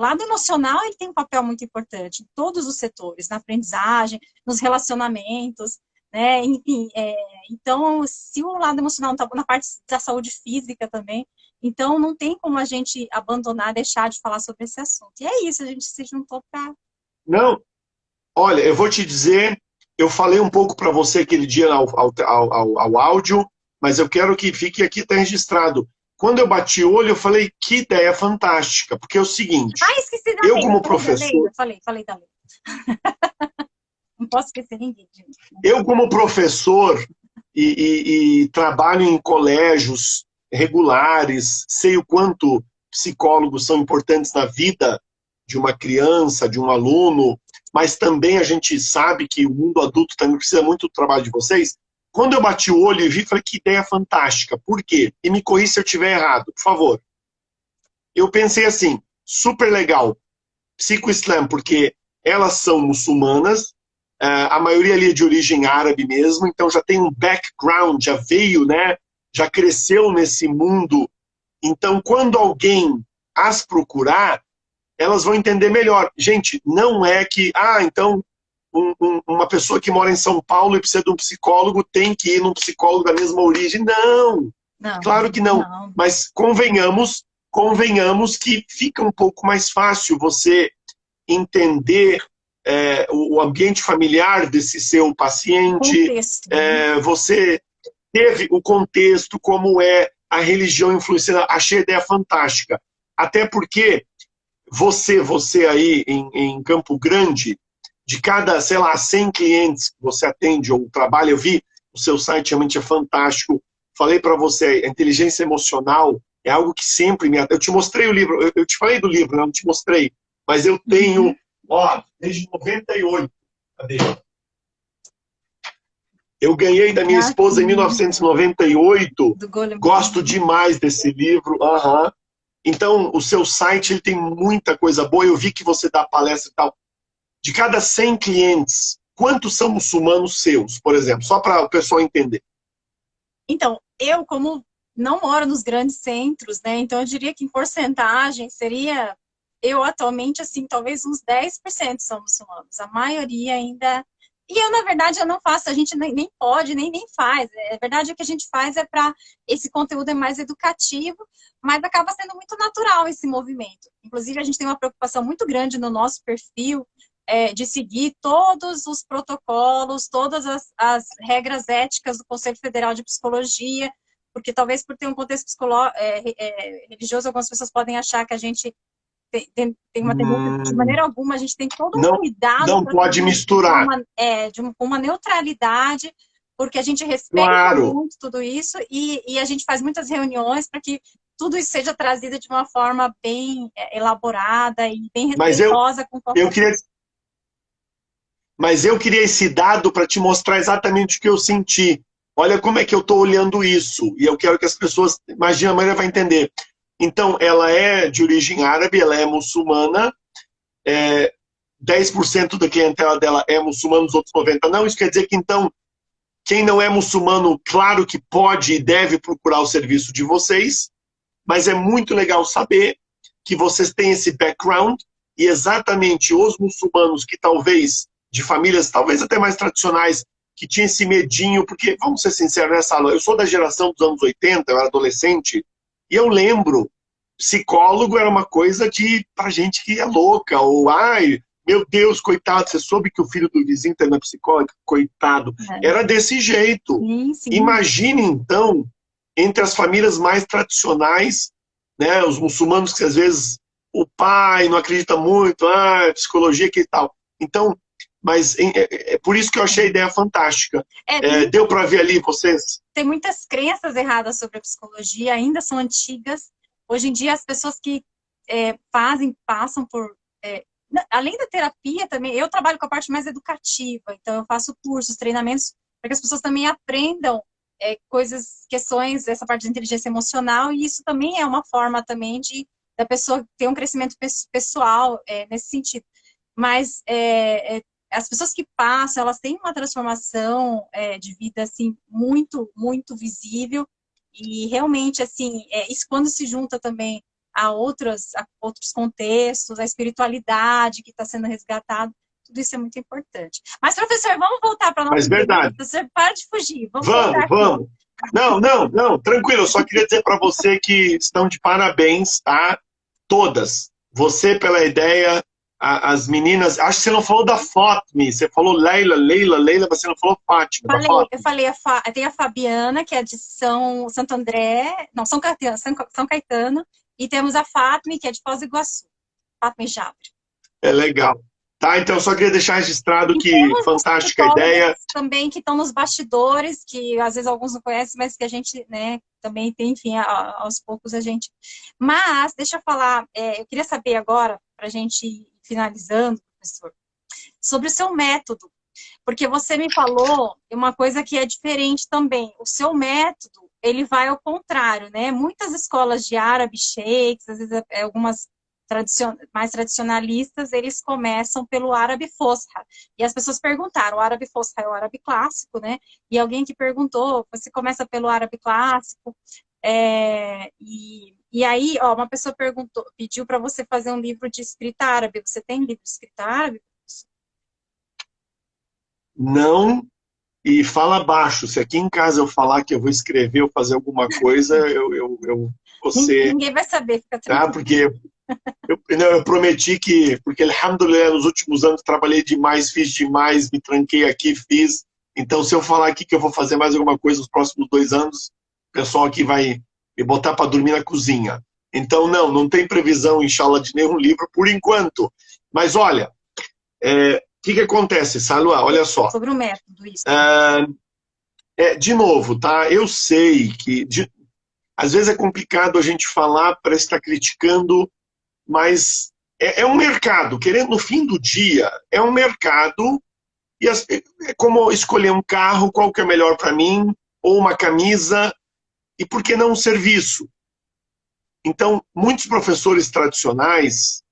lado emocional ele tem um papel muito importante em todos os setores, na aprendizagem, nos relacionamentos, né? Enfim, então, se o lado emocional não está na parte da saúde física também, então não tem como a gente abandonar, deixar de falar sobre esse assunto. E é isso, a gente se juntou para...
Não, olha, eu vou te dizer, eu falei um pouco para você aquele dia ao áudio, mas eu quero que fique aqui, tá registrado. Quando eu bati o olho, eu falei, que ideia fantástica, porque é o seguinte,
Esqueci da
eu
lei,
como professor...
Falei da lei. Não posso esquecer ninguém, gente.
Eu como professor e trabalho em colégios regulares, sei o quanto psicólogos são importantes na vida de uma criança, de um aluno, mas também a gente sabe que o mundo adulto também precisa muito do trabalho de vocês. Quando eu bati o olho e vi, falei, que ideia fantástica. Por quê? E me corrija se eu estiver errado, por favor. Eu pensei assim, super legal, Psico-Slam, porque elas são muçulmanas, a maioria ali é de origem árabe mesmo, então já tem um background, já veio, né? Já cresceu nesse mundo. Então, quando alguém as procurar, elas vão entender melhor. Gente, não é que, então, uma pessoa que mora em São Paulo e precisa de um psicólogo tem que ir num psicólogo da mesma origem. Não, claro que não. Mas convenhamos que fica um pouco mais fácil você entender o ambiente familiar desse seu paciente,
Contexto,
você teve o contexto, como é a religião influenciando. Achei a ideia fantástica. Até porque você aí em Campo Grande, de cada, sei lá, 100 clientes que você atende ou trabalha, eu vi, o seu site realmente é fantástico. Falei para você, a inteligência emocional é algo que sempre me... Eu te mostrei o livro, eu te falei do livro, não te mostrei, mas eu tenho, desde 98. Cadê? Eu ganhei da minha esposa em 1998. Gosto demais desse livro. Então, o seu site ele tem muita coisa boa. Eu vi que você dá palestra e tal. De cada 100 clientes, quantos são muçulmanos seus, por exemplo? Só para o pessoal entender.
Então, eu, como não moro nos grandes centros, né? Então, eu diria que em porcentagem seria... Eu, atualmente, assim, talvez uns 10% são muçulmanos. A maioria ainda... E eu, na verdade, eu não faço, a gente nem pode, nem faz. A verdade é que a gente faz para... Esse conteúdo é mais educativo, mas acaba sendo muito natural esse movimento. Inclusive, a gente tem uma preocupação muito grande no nosso perfil de seguir todos os protocolos, todas as regras éticas do Conselho Federal de Psicologia, porque talvez por ter um contexto religioso, algumas pessoas podem achar que a gente tem uma tendência, de maneira alguma, a gente tem todo um cuidado.
Não pode misturar.
Com uma neutralidade, porque a gente respeita muito tudo isso e a gente faz muitas reuniões para que tudo isso seja trazido de uma forma bem elaborada e bem respeitosa com qualquer
Mas eu queria esse dado para te mostrar exatamente o que eu senti. Olha como é que eu estou olhando isso. E eu quero que as pessoas, imagina, a maioria vai entender. Então, ela é de origem árabe, ela é muçulmana, 10% da clientela dela é muçulmana, os outros 90% não. Isso quer dizer que, então, quem não é muçulmano, claro que pode e deve procurar o serviço de vocês, mas é muito legal saber que vocês têm esse background e exatamente os muçulmanos que talvez, de famílias talvez até mais tradicionais, que tinham esse medinho, porque, vamos ser sinceros nessa aula, eu sou da geração dos anos 80, eu era adolescente, e eu lembro, psicólogo era uma coisa pra gente que é louca, ou, meu Deus, coitado, você soube que o filho do vizinho tá na psicóloga? Coitado. Era desse jeito.
Sim.
Imagine, então, entre as famílias mais tradicionais, né, os muçulmanos que às vezes o pai não acredita muito, psicologia que tal. Então, mas é por isso que eu achei a ideia fantástica. Deu para ver ali vocês?
Tem muitas crenças erradas sobre a psicologia, ainda são antigas. Hoje em dia, as pessoas que passam por... além da terapia também, eu trabalho com a parte mais educativa, então eu faço cursos, treinamentos, para que as pessoas também aprendam questões, essa parte de inteligência emocional, e isso também é uma forma também da pessoa ter um crescimento pessoal nesse sentido. Mas as pessoas que passam, elas têm uma transformação de vida, assim, muito, muito visível, e realmente, assim, isso quando se junta também a outros contextos, a espiritualidade que está sendo resgatada, tudo isso é muito importante. Mas, professor, vamos voltar para a nossa
Mas verdade.
entrevista, você para de fugir, vamos voltar
Vamos,
aqui.
vamos. Não, não, não, tranquilo. Eu só queria dizer para você que estão de parabéns, tá? Todas. Você pela ideia, as meninas. Acho que você não falou da Fotme, você falou Leila, você não falou Fátima, da Fotme.
Eu falei, tem a Fabiana, que é de Santo André, não, São Caetano, e temos a Fátima, que é de Foz do Iguaçu, Fátima e Jabre.
É legal. Tá, então eu só queria deixar registrado
E
que
temos
fantástica a ideia.
também que estão nos bastidores, que às vezes alguns não conhecem, mas que a gente, né, também tem, enfim, aos poucos a gente... Mas, deixa eu falar, eu queria saber agora, para a gente ir finalizando, professor, sobre o seu método. Porque você me falou uma coisa que é diferente também. O seu método, ele vai ao contrário, né? Muitas escolas de árabe, sheiks, às vezes algumas mais tradicionalistas, eles começam pelo árabe fosha. E as pessoas perguntaram, o árabe fosha é o árabe clássico, né? E alguém que perguntou, você começa pelo árabe clássico, e aí, ó, uma pessoa pediu para você fazer um livro de escrita árabe. Você tem livro de escrita árabe?
Não, e fala baixo. Se aqui em casa eu falar que eu vou escrever ou fazer alguma coisa, você,
Ninguém vai saber, fica
tá?
tranquilo.
Porque eu prometi que, porque alhamdulillah, nos últimos anos trabalhei demais, fiz demais, me tranquei aqui, fiz. Então, se eu falar aqui que eu vou fazer mais alguma coisa nos próximos 2 anos, o pessoal aqui vai me botar para dormir na cozinha. Então, não tem previsão, inshallah, de nenhum livro por enquanto. Mas olha, o que acontece, Salwa? Olha só.
Sobre o método, isso.
De novo, tá? Eu sei que às vezes é complicado a gente falar, parece estar criticando, mas é um mercado, querendo no fim do dia, é um mercado, e é como escolher um carro, qual que é melhor para mim, ou uma camisa, e por que não um serviço? Então, muitos professores tradicionais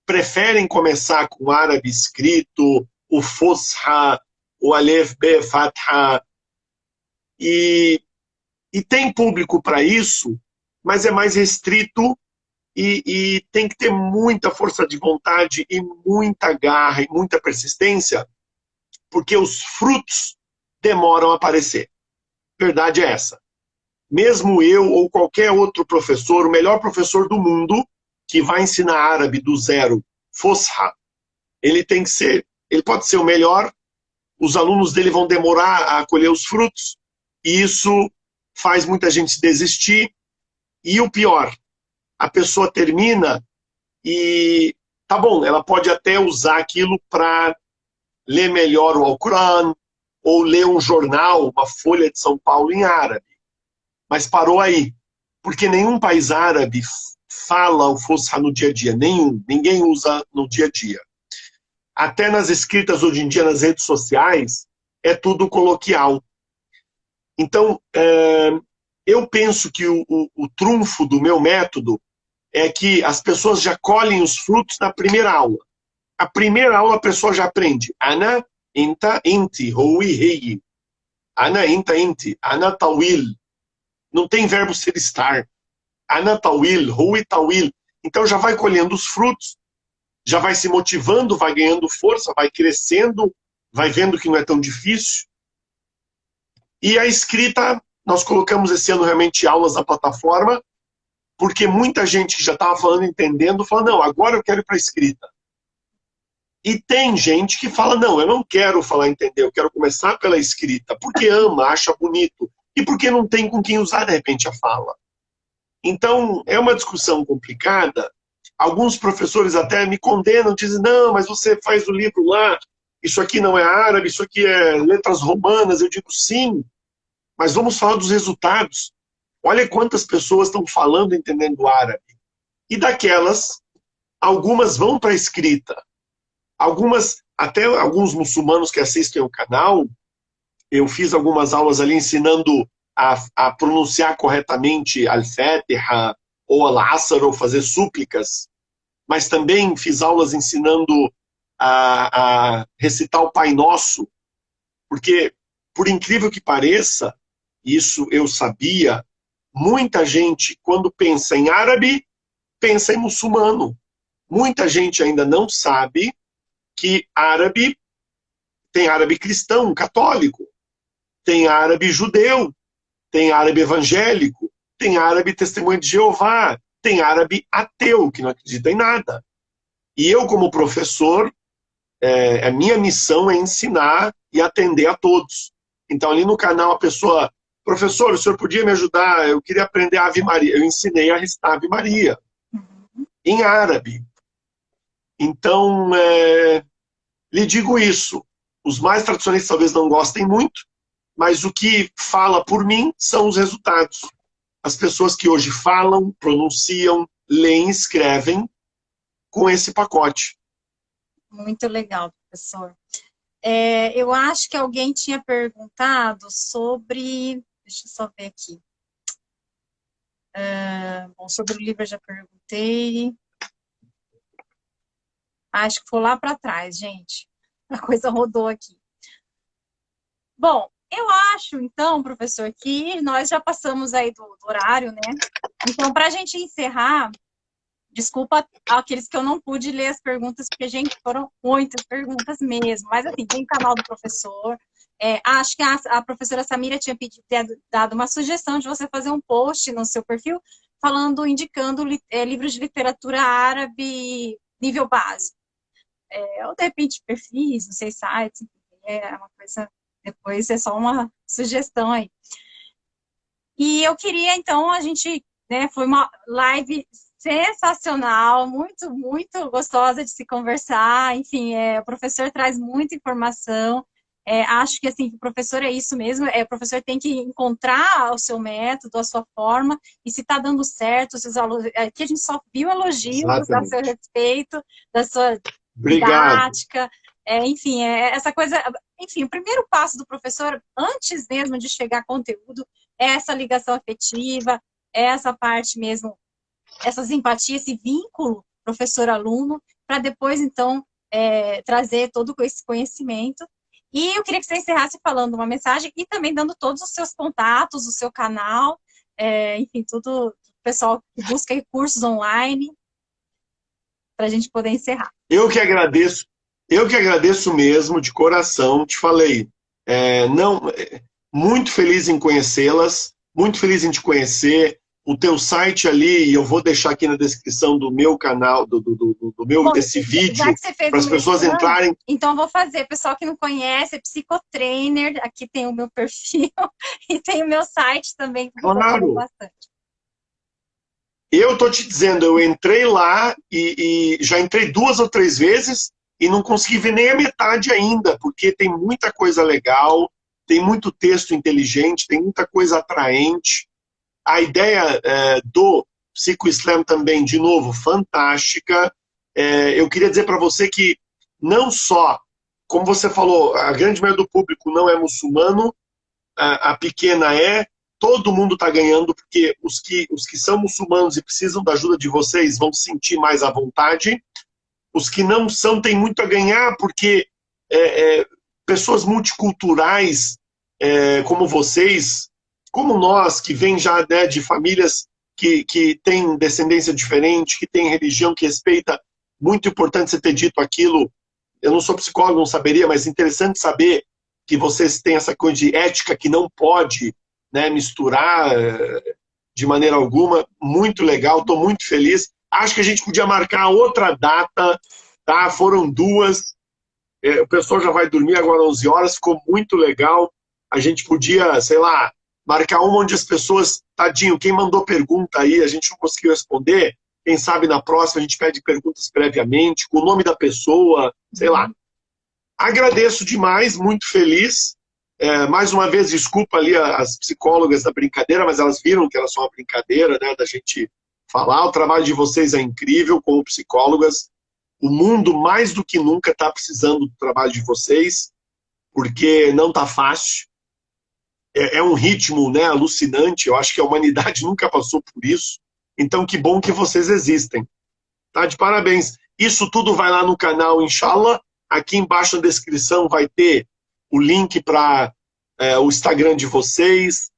preferem começar com o árabe escrito, o Fusha, o Alef Be Fatha, e tem público para isso, mas é mais restrito e tem que ter muita força de vontade e muita garra e muita persistência, porque os frutos demoram a aparecer. Verdade é essa. Mesmo eu ou qualquer outro professor, o melhor professor do mundo, que vai ensinar árabe do zero, Fosha, ele pode ser o melhor, os alunos dele vão demorar a colher os frutos, e isso faz muita gente desistir, e o pior, a pessoa termina e, tá bom, ela pode até usar aquilo para ler melhor o Alcorão, ou ler um jornal, uma Folha de São Paulo em árabe. Mas parou aí, porque nenhum país árabe fala o Fusha no dia a dia, ninguém usa no dia a dia. Até nas escritas hoje em dia nas redes sociais, é tudo coloquial. Então, eu penso que o trunfo do meu método é que as pessoas já colhem os frutos na primeira aula. A primeira aula a pessoa já aprende. Ana, inta, inti, hui, hei. Ana, inta, inti. Ana, tawil. Não tem verbo ser estar. Ana, tawil, hui, tawil. Então já vai colhendo os frutos, já vai se motivando, vai ganhando força, vai crescendo, vai vendo que não é tão difícil. E a escrita, nós colocamos esse ano realmente aulas na plataforma, porque muita gente que já estava falando, entendendo, fala, não, agora eu quero ir para a escrita. E tem gente que fala, não, eu não quero falar entender, eu quero começar pela escrita, porque ama, acha bonito, e porque não tem com quem usar, de repente, a fala. Então, é uma discussão complicada. Alguns professores até me condenam, dizem, não, mas você faz o livro lá, isso aqui não é árabe, isso aqui é letras romanas. Eu digo, sim, mas vamos falar dos resultados. Olha quantas pessoas estão falando entendendo árabe. E daquelas, algumas vão para a escrita. Algumas, até alguns muçulmanos que assistem o canal, eu fiz algumas aulas ali ensinando a pronunciar corretamente Al-Fatiha ou Al-Asr, ou fazer súplicas, mas também fiz aulas ensinando a recitar o Pai Nosso, porque, por incrível que pareça, isso eu sabia, muita gente, quando pensa em árabe, pensa em muçulmano. Muita gente ainda não sabe que árabe tem árabe cristão, católico, tem árabe judeu, tem árabe evangélico, tem árabe testemunha de Jeová, tem árabe ateu, que não acredita em nada. E eu, como professor, a minha missão é ensinar e atender a todos. Então, ali no canal, a pessoa, professor, o senhor podia me ajudar? Eu queria aprender a Ave Maria. Eu ensinei a recitar Ave Maria, em árabe. Então, lhe digo isso. Os mais tradicionalistas talvez não gostem muito, mas o que fala por mim são os resultados. As pessoas que hoje falam, pronunciam, leem, escrevem com esse pacote.
Muito legal, professor. Eu acho que alguém tinha perguntado sobre... Deixa eu só ver aqui. Bom, sobre o livro eu já perguntei. Acho que foi lá para trás, gente. A coisa rodou aqui. Bom, eu acho, então, professor, que nós já passamos aí do horário, né? Então, para a gente encerrar, desculpa aqueles que eu não pude ler as perguntas, porque, gente, foram muitas perguntas mesmo. Mas, assim, tem o canal do professor. Acho que a professora Samira tinha dado uma sugestão de você fazer um post no seu perfil, indicando livros de literatura árabe nível básico. Ou, de repente, perfis, não sei, sites, é uma coisa... Depois é só uma sugestão aí. E eu queria, então, foi uma live sensacional, muito, muito gostosa de se conversar. Enfim, o professor traz muita informação. Acho que, assim, o professor é isso mesmo. O professor tem que encontrar o seu método, a sua forma, e se está dando certo, aqui a gente só viu elogios a seu respeito, da sua didática. Enfim, essa coisa... Enfim, o primeiro passo do professor, antes mesmo de chegar conteúdo, é essa ligação afetiva, é essa parte mesmo, essa simpatia, esse vínculo professor-aluno, para depois, então, trazer todo esse conhecimento. E eu queria que você encerrasse falando uma mensagem e também dando todos os seus contatos, o seu canal, enfim, tudo, o pessoal que busca recursos online, para a gente poder encerrar.
Eu que agradeço mesmo, de coração, te falei. Muito feliz em conhecê-las, muito feliz em te conhecer. O teu site ali, eu vou deixar aqui na descrição do meu canal, desse vídeo, para as pessoas entrarem.
Então, eu vou fazer. Pessoal que não conhece, é psicotrainer, aqui tem o meu perfil, e tem o meu site também.
Claro.
Bastante.
Eu estou te dizendo, eu entrei lá e já entrei 2 ou 3 vezes e não consegui ver nem a metade ainda, porque tem muita coisa legal, tem muito texto inteligente, tem muita coisa atraente. A ideia do Psico Slam também, de novo, fantástica. Eu queria dizer para você que não só, como você falou, a grande maioria do público não é muçulmano, a pequena todo mundo está ganhando, porque os que são muçulmanos e precisam da ajuda de vocês vão se sentir mais à vontade. Os que não são têm muito a ganhar, porque pessoas multiculturais como vocês, como nós, que vêm já de famílias que têm descendência diferente, que têm religião que respeita, muito importante você ter dito aquilo. Eu não sou psicólogo, não saberia, mas interessante saber que vocês têm essa coisa de ética que não pode misturar de maneira alguma. Muito legal, estou muito feliz. Acho que a gente podia marcar outra data, tá? Foram 2. O pessoal já vai dormir agora 11 horas, ficou muito legal. A gente podia, sei lá, marcar uma onde as pessoas, tadinho, quem mandou pergunta aí, a gente não conseguiu responder, quem sabe na próxima a gente pede perguntas previamente, com o nome da pessoa, sei lá. Agradeço demais, muito feliz. Mais uma vez, desculpa ali as psicólogas da brincadeira, mas elas viram que era só uma brincadeira, da gente falar. O trabalho de vocês é incrível como psicólogas. O mundo, mais do que nunca, está precisando do trabalho de vocês, porque não está fácil. É um ritmo alucinante. Eu acho que a humanidade nunca passou por isso. Então, que bom que vocês existem. Tá? De parabéns. Isso tudo vai lá no canal, inshallah, Aqui embaixo na descrição vai ter o link para o Instagram de vocês,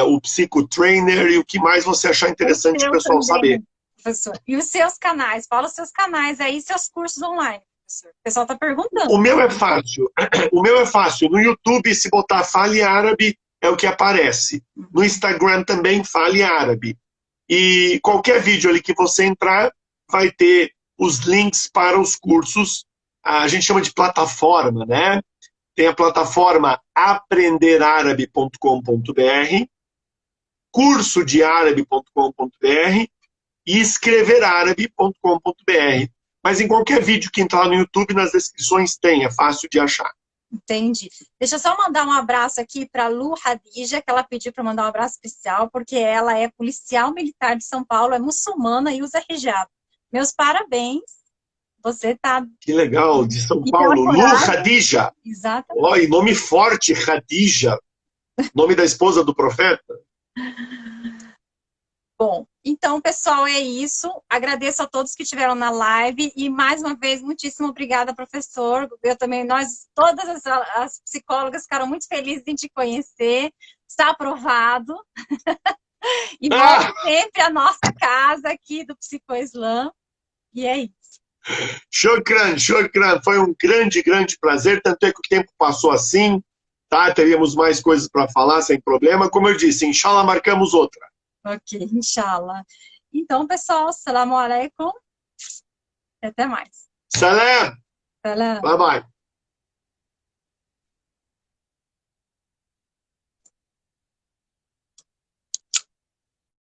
o Psicotrainer e o que mais você achar interessante o pessoal
também,
saber.
professor. E os seus canais? Fala os seus canais aí, seus cursos online, professor. O pessoal está perguntando.
O meu é fácil. O meu é fácil. No YouTube, se botar Fale Árabe, é o que aparece. No Instagram também, Fale Árabe. E qualquer vídeo ali que você entrar, vai ter os links para os cursos. A gente chama de plataforma, né? Tem a plataforma aprenderárabe.com.br, cursodeárabe.com.br e escreverárabe.com.br. Mas em qualquer vídeo que entrar no YouTube, nas descrições tem, é fácil de achar.
Entendi. Deixa eu só mandar um abraço aqui para Lu Hadija, que ela pediu para mandar um abraço especial, porque ela é policial militar de São Paulo, é muçulmana e usa hijab. Meus parabéns. Você tá...
Que legal, de São Paulo. Lu Hadija.
Exatamente.
Oh, e nome forte, Hadija. Nome da esposa do profeta.
Bom, então, pessoal, é isso. Agradeço a todos que estiveram na live e, mais uma vez, muitíssimo obrigada, professor. Eu também, todas as psicólogas ficaram muito felizes em te conhecer. Está aprovado. E volte sempre à nossa casa aqui do Psicoislam. E é isso.
Shukran, shukran. Foi um grande, grande prazer. Tanto é que o tempo passou assim, tá? Teríamos mais coisas para falar, sem problema. Como eu disse, inshallah, marcamos outra.
Ok, inshallah. Então, pessoal, assalamu alaikum. Até mais.
Salam.
Salam.
Bye, bye.